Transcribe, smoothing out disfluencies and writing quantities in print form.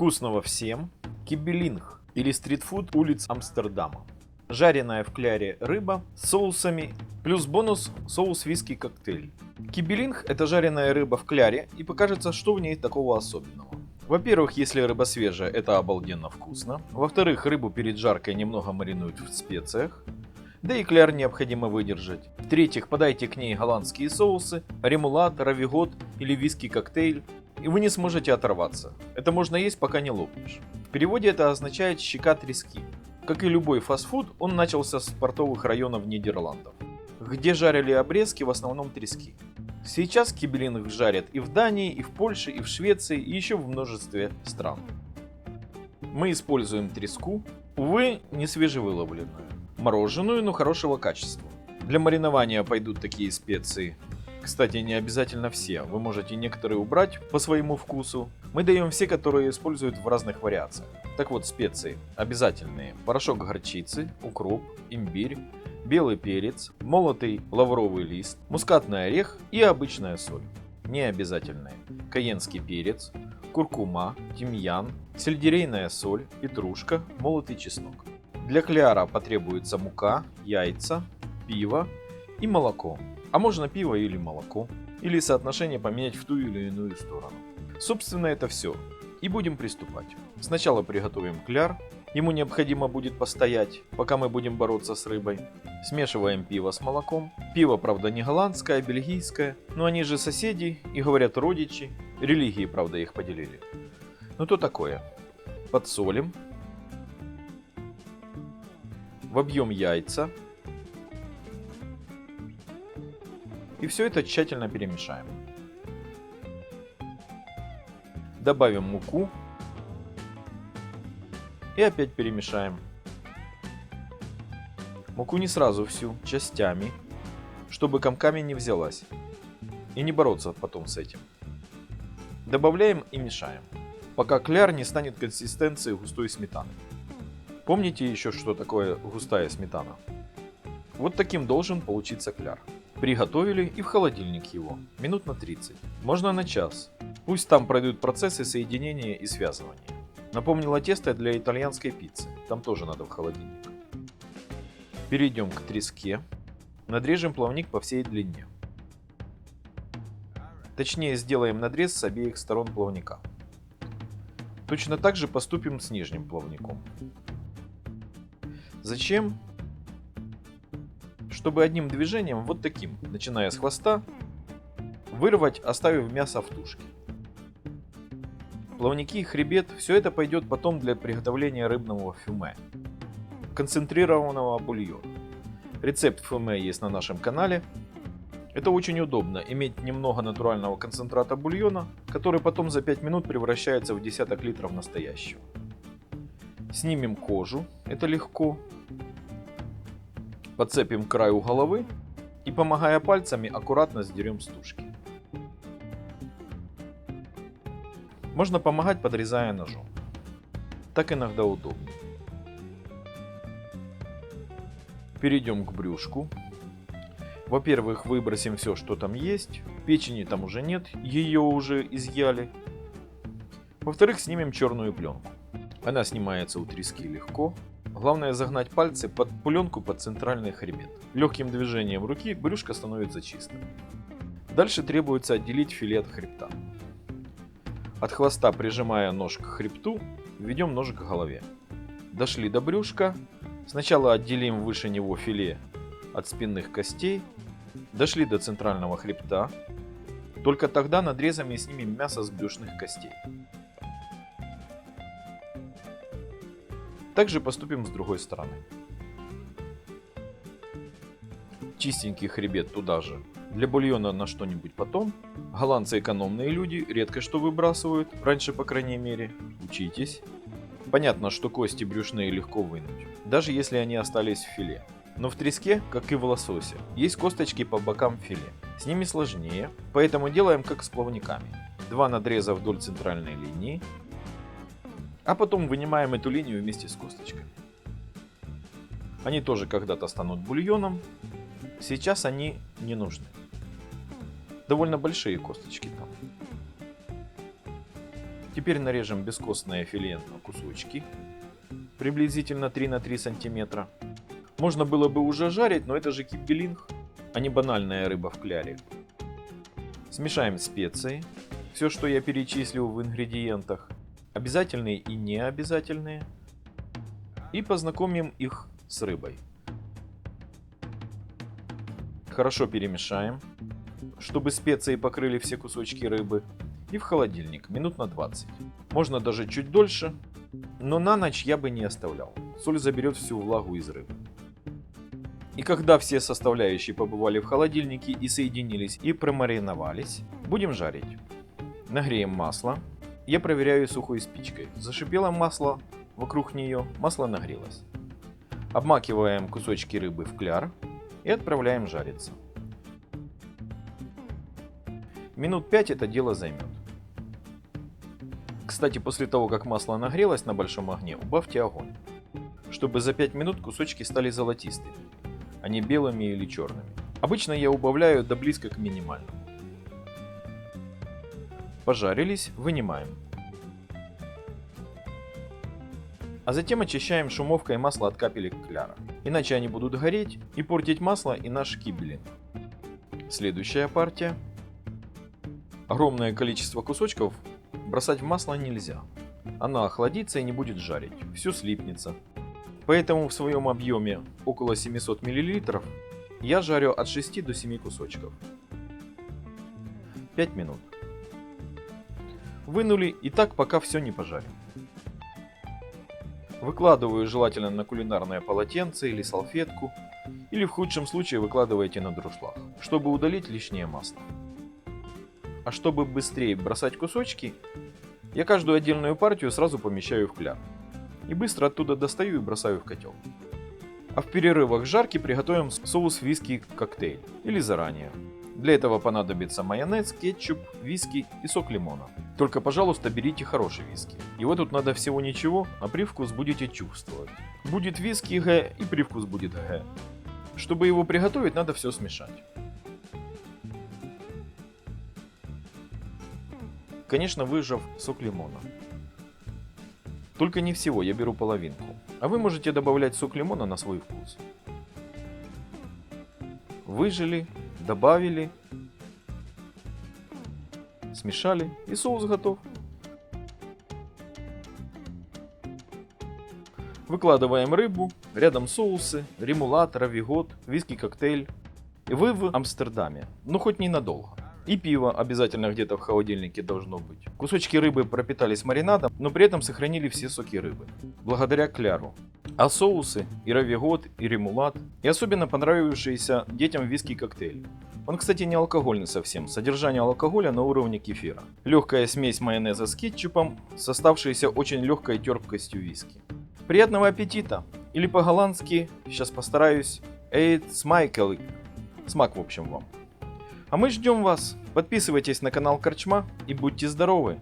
Вкусного всем! Кибелинг или стритфуд улиц Амстердама. Жареная в кляре рыба с соусами, плюс бонус соус виски коктейль. Кибелинг — это жареная рыба в кляре, и покажется, что в ней такого особенного. Во-первых, если рыба свежая, это обалденно вкусно. Во-вторых, рыбу перед жаркой немного маринуют в специях. Да и кляр необходимо выдержать. В-третьих, подайте к ней голландские соусы, ремулат, равигот или виски-коктейль, и вы не сможете оторваться. Это можно есть, пока не лопнешь. В переводе это означает «щека трески». Как и любой фастфуд, он начался с портовых районов Нидерландов, где жарили обрезки, в основном трески. Сейчас кибелинг жарят и в Дании, и в Польше, и в Швеции, и еще в множестве стран. Мы используем треску, увы, не свежевыловленную, мороженую, но хорошего качества. Для маринования пойдут такие специи. Кстати, не обязательно все, вы можете некоторые убрать по своему вкусу. Мы даем все, которые используют в разных вариациях. Так вот, специи обязательные: порошок горчицы, укроп, имбирь, белый перец, молотый лавровый лист, мускатный орех и обычная соль. Не обязательные: кайенский перец, куркума, тимьян, сельдерейная соль, петрушка, молотый чеснок. Для кляра потребуется мука, яйца, пиво и молоко. А можно пиво или молоко, или соотношение поменять в ту или иную сторону. Собственно, это все. И будем приступать. Сначала приготовим кляр. Ему необходимо будет постоять, пока мы будем бороться с рыбой. Смешиваем пиво с молоком. Пиво, правда, не голландское, а бельгийское. Но они же соседи и, говорят, родичи. Религии, правда, их поделили. Ну то такое. Подсолим. Вобьем яйца. И все это тщательно перемешаем. Добавим муку. И опять перемешаем. Муку не сразу всю, частями, чтобы комками не взялась. И не бороться потом с этим. Добавляем и мешаем, пока кляр не станет консистенции густой сметаны. Помните еще, что такое густая сметана? Вот таким должен получиться кляр. Приготовили и в холодильник его, минут на 30, можно на час. Пусть там пройдут процессы соединения и связывания. Напомнило тесто для итальянской пиццы, там тоже надо в холодильник. Перейдем к треске, надрежем плавник по всей длине. Точнее, сделаем надрез с обеих сторон плавника. Точно так же поступим с нижним плавником. Зачем? Чтобы одним движением, вот таким, начиная с хвоста, вырвать, оставив мясо в тушке. Плавники, хребет, все это пойдет потом для приготовления рыбного фюме, концентрированного бульона. Рецепт фюме есть на нашем канале. Это очень удобно, иметь немного натурального концентрата бульона, который потом за 5 минут превращается в десяток литров настоящего. Снимем кожу, это легко. Подцепим к краю головы и, помогая пальцами, аккуратно сдерем с тушки. Можно помогать, подрезая ножом. Так иногда удобнее. Перейдем к брюшку. Во-первых, выбросим все, что там есть. Печени там уже нет, ее уже изъяли. Во-вторых, снимем черную пленку. Она снимается у трески легко. Главное загнать пальцы под пленку под центральный хребет. Легким движением руки брюшко становится чистым. Дальше требуется отделить филе от хребта. От хвоста, прижимая нож к хребту, введем нож к голове. Дошли до брюшка. Сначала отделим выше него филе от спинных костей. Дошли до центрального хребта. Только тогда надрезами снимем мясо с брюшных костей. Также поступим с другой стороны. Чистенький хребет туда же. Для бульона на что-нибудь потом. Голландцы экономные люди, редко что выбрасывают, раньше по крайней мере. Учитесь. Понятно, что кости брюшные легко вынуть, даже если они остались в филе. Но в треске, как и в лососе, есть косточки по бокам филе. С ними сложнее, поэтому делаем как с плавниками. 2 надреза вдоль центральной линии. А потом вынимаем эту линию вместе с косточками. Они тоже когда-то станут бульоном. Сейчас они не нужны. Довольно большие косточки там. Теперь нарежем бескостное филе на кусочки, приблизительно 3 на 3 сантиметра. Можно было бы уже жарить, но это же киббелинг, а не банальная рыба в кляре. Смешаем специи, все, что я перечислил в ингредиентах, обязательные и необязательные, и познакомим их с рыбой. Хорошо перемешаем, чтобы специи покрыли все кусочки рыбы, и в холодильник минут на 20. Можно даже чуть дольше, но на ночь я бы не оставлял. Соль заберет всю влагу из рыбы. И когда все составляющие побывали в холодильнике и соединились и промариновались, будем жарить. Нагреем масло. Я проверяю сухой спичкой. Зашипело масло вокруг нее, масло нагрелось. Обмакиваем кусочки рыбы в кляр и отправляем жариться. Минут 5 это дело займет. Кстати, после того, как масло нагрелось на большом огне, убавьте огонь, чтобы за 5 минут кусочки стали золотистыми, а не белыми или черными. Обычно я убавляю до близко к минимальному. Пожарились, вынимаем. А затем очищаем шумовкой масло от капелек кляра, иначе они будут гореть и портить масло и наш киббелинг. Следующая партия. Огромное количество кусочков бросать в масло нельзя. Она охладится и не будет жарить, все слипнется. Поэтому в своем объеме около 700 мл я жарю от 6 до 7 кусочков. 5 минут. Вынули и так пока все не пожарим. Выкладываю желательно на кулинарное полотенце или салфетку, или в худшем случае выкладываете на дуршлаг, чтобы удалить лишнее масло. А чтобы быстрее бросать кусочки, я каждую отдельную партию сразу помещаю в кляр. И быстро оттуда достаю и бросаю в котел. А в перерывах жарки приготовим соус виски-коктейль или заранее. Для этого понадобится майонез, кетчуп, виски и сок лимона. Только, пожалуйста, берите хороший виски. Его тут надо всего ничего, а привкус будете чувствовать. Будет виски Г и привкус будет Г. Чтобы его приготовить, надо все смешать. Конечно, выжав сок лимона. Только не всего, я беру половинку. А вы можете добавлять сок лимона на свой вкус. Выжали, добавили, смешали и соус готов. Выкладываем рыбу, рядом соусы, ремулат, равигот, виски-коктейль. И вы в Амстердаме, но хоть ненадолго. И пиво обязательно где-то в холодильнике должно быть. Кусочки рыбы пропитались маринадом, но при этом сохранили все соки рыбы. Благодаря кляру. А соусы, и равигот, и ремулат, и особенно понравившийся детям виски-коктейль. Он, кстати, не алкогольный совсем, содержание алкоголя на уровне кефира. Легкая смесь майонеза с кетчупом, с оставшейся очень легкой терпкостью виски. Приятного аппетита! Или по-голландски, сейчас постараюсь, «Eet smakelijk». Смак в общем вам. А мы ждем вас. Подписывайтесь на канал Корчма и будьте здоровы!